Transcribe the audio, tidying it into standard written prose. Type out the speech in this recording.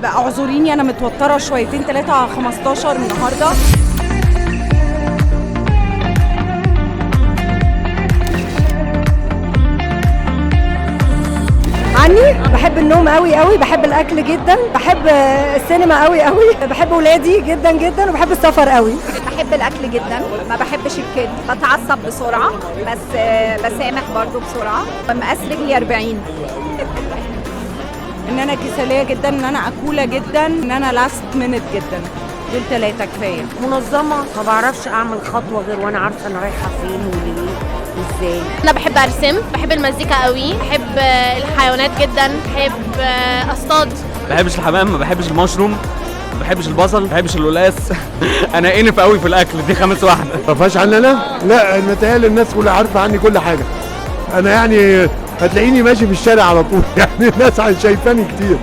اعذريني انا متوتره شويتين 3 على 15 النهارده. عني بحب النوم قوي قوي، بحب الاكل جدا، بحب السينما قوي قوي، بحب ولادي جدا جدا، وبحب السفر قوي. بحب الاكل جدا، ما بحبش الكد، بتعصب بسرعه، بس بسامح برضو بسرعه. مقاس رجلي 40. ان انا كساليه جدا، ان انا اكوله جدا، ان انا لاست مينت جدا. دول 3 كفايه. منظمه، ما بعرفش اعمل خطوه غير وانا عارفه انا رايحه فين وليه وازاي. انا بحب ارسم، بحب المزيكا قوي، بحب الحيوانات جدا، بحب اصطاد. ما بحبش الحمام، ما بحبش المشروم، ما بحبش البصل، ما بحبش القلقاس. انا انف قوي في الاكل، دي 5 واحده. ما فيهاش عني انا؟ لا، متهيألي الناس كلها عارفه عني كل حاجه. انا يعني هتلاقيني ماشي في الشارع على طول، يعني الناس شايفاني كتير.